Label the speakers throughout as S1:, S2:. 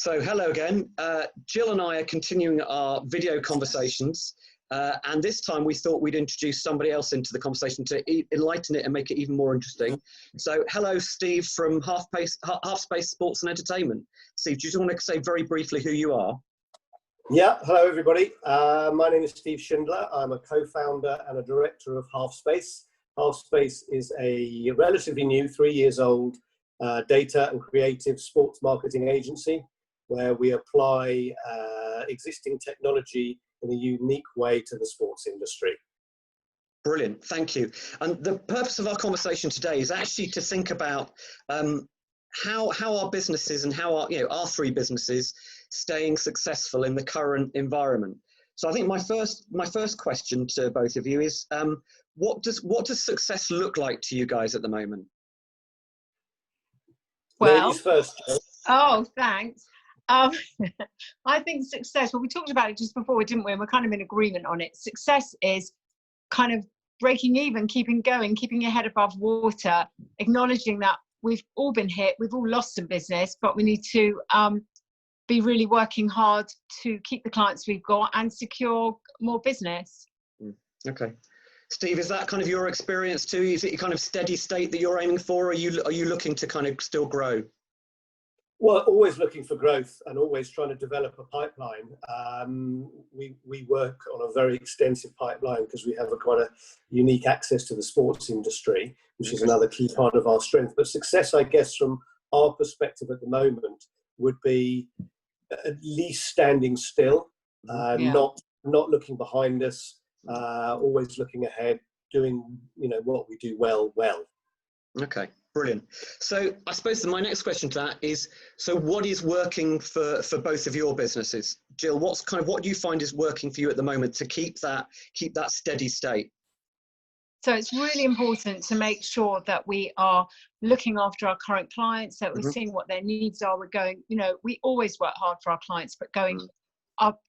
S1: So hello again. Jill and I are continuing our video conversations, and this time we thought we'd introduce somebody else into the conversation to enlighten it and make it even more interesting. So hello, Steve from Half Space Sports and Entertainment. Steve, do you just want to say very briefly who you are?
S2: Yeah, hello everybody. My name is Steve Schindler. I'm a co-founder and a director of Half Space. Half Space is a relatively new, 3 years old, data and creative sports marketing agency where we apply existing technology in a unique way to the sports industry.
S1: Brilliant, thank you. And the purpose of our conversation today is actually to think about how our businesses and how our three businesses staying successful in the current environment. So I think my first question to both of you is what does success look like to you guys at the moment?
S2: Well, ladies first.
S3: Oh, thanks. I think success, well, we talked about it just before, didn't we? And we're kind of in agreement on it. Success is kind of breaking even, keeping going, keeping your head above water, acknowledging that we've all been hit, we've all lost some business, but we need to be really working hard to keep the clients we've got and secure more business.
S1: Okay. Steve, is that kind of your experience too? Is it a kind of steady state that you're aiming for, or are you looking to kind of still grow?
S2: Well, always looking for growth and always trying to develop a pipeline. We work on a very extensive pipeline because we have quite a unique access to the sports industry, which is another key part of our strength. But success, I guess, from our perspective at the moment would be at least standing still, not looking behind us, always looking ahead, doing what we do well.
S1: Okay, brilliant. So I suppose my next question to that is, so what is working for both of your businesses? Jill, what do you find is working for you at the moment to keep that steady state?
S3: So it's really important to make sure that we are looking after our current clients, that we're seeing what their needs are. We're going, we always work hard for our clients, but going up,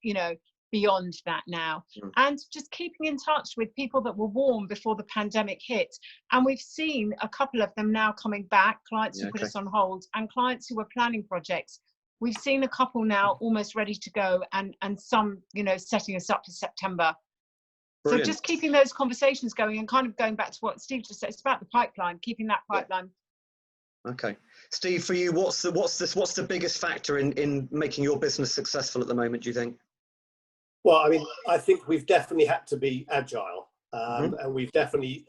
S3: beyond that now, and just keeping in touch with people that were warm before the pandemic hit. And we've seen a couple of them now coming back, clients who put us on hold and clients who were planning projects. We've seen a couple now almost ready to go, and some, setting us up for September. Brilliant. So just keeping those conversations going and kind of going back to what Steve just said, it's about the pipeline, keeping that pipeline.
S1: Okay. Steve, for you, what's the biggest factor in making your business successful at the moment, do you think?
S2: Well, I mean, I think we've definitely had to be agile, and we've definitely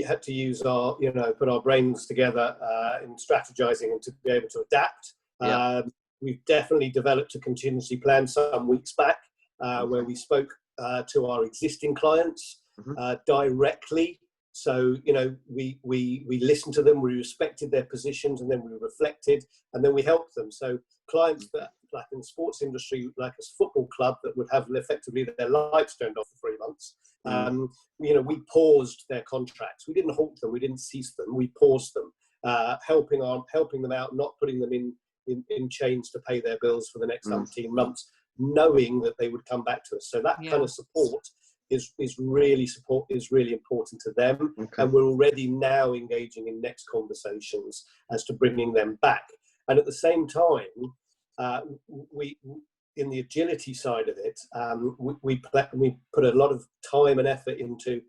S2: had to use our, put our brains together in strategizing and to be able to adapt. We've definitely developed a contingency plan some weeks back where we spoke to our existing clients directly. So, we listened to them, we respected their positions, and then we reflected, and then we helped them. So clients that, like in the sports industry, like a football club that would have effectively their lights turned off for 3 months, we paused their contracts. We didn't halt them, we didn't cease them, we paused them, helping them out, not putting them in chains to pay their bills for the next 18 months, knowing that they would come back to us. So that kind of support is really important to them, and we're already now engaging in next conversations as to bringing them back. And at the same time, we in the agility side of it, we put a lot of time and effort into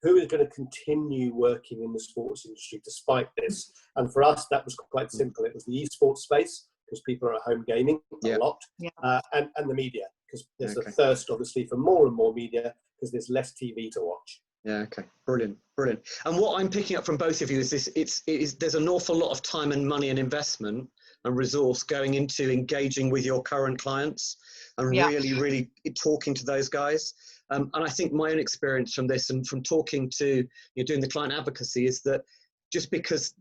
S2: who is going to continue working in the sports industry despite this. And for us, that was quite simple. It was the esports space, because people are at home gaming a lot, and the media, because there's a thirst, obviously, for more and more media, because there's less TV to watch.
S1: Yeah, okay, brilliant. And what I'm picking up from both of you is there's an awful lot of time and money and investment and resource going into engaging with your current clients and really talking to those guys. And I think my own experience from this and from talking to, doing the client advocacy is that just because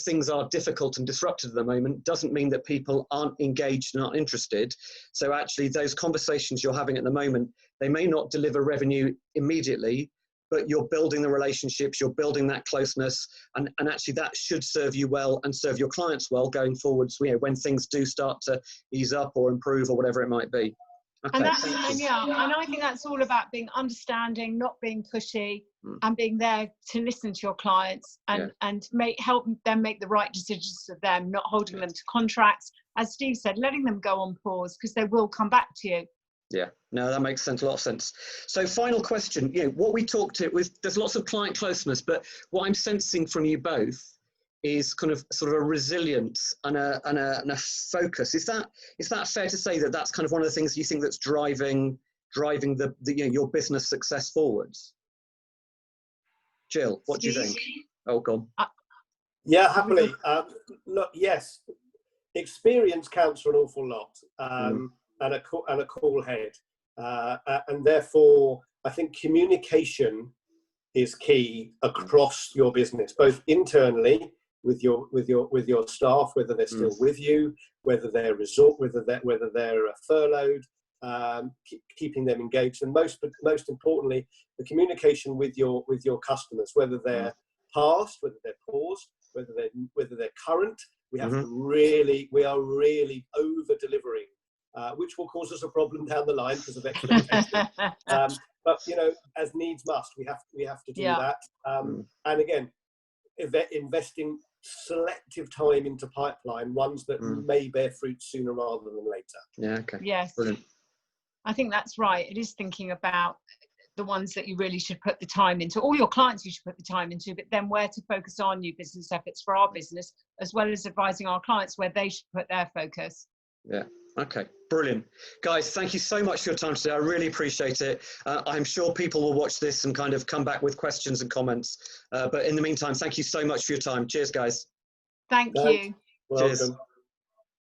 S1: things are difficult and disrupted at the moment doesn't mean that people aren't engaged and aren't interested. So actually those conversations you're having at the moment, they may not deliver revenue immediately, but you're building the relationships, you're building that closeness, and actually that should serve you well and serve your clients well going forwards, when things do start to ease up or improve or whatever it might be. Okay,
S3: and I think that's all about being understanding, not being pushy, and being there to listen to your clients and help them make the right decisions for them, not holding them to contracts, as Steve said, letting them go on pause, because they will come back to you.
S1: Yeah, no, that makes sense, a lot of sense. So final question, what we talked to with, there's lots of client closeness, but what I'm sensing from you both is kind of sort of a resilience and a focus. Is that fair to say that that's kind of one of the things you think that's driving the your business success forwards? Gill, what do you think? Oh, go on.
S2: Yeah, happily. Look, yes, experience counts for an awful lot, and a cool head, and therefore I think communication is key across your business, both internally with your staff, whether they're still with you, whether they're whether they're furloughed, keeping them engaged, and most importantly, the communication with your customers, whether they're past, whether they're paused, whether they're current. We are really over delivering, which will cause us a problem down the line because of expectation. But as needs must, we have to do that. And again, investing selective time into pipeline, ones that may bear fruit sooner rather than later.
S1: Yeah. Okay.
S3: Yes.
S1: Brilliant.
S3: I think that's right. It is thinking about the ones that you really should put the time into. All your clients you should put the time into, but then where to focus our new business efforts for our business, as well as advising our clients where they should put their focus.
S1: Yeah. Okay. Brilliant. Guys, thank you so much for your time today. I really appreciate it. I'm sure people will watch this and kind of come back with questions and comments. But in the meantime, thank you so much for your time. Cheers, guys.
S3: Thank you.
S2: Welcome.
S1: Cheers.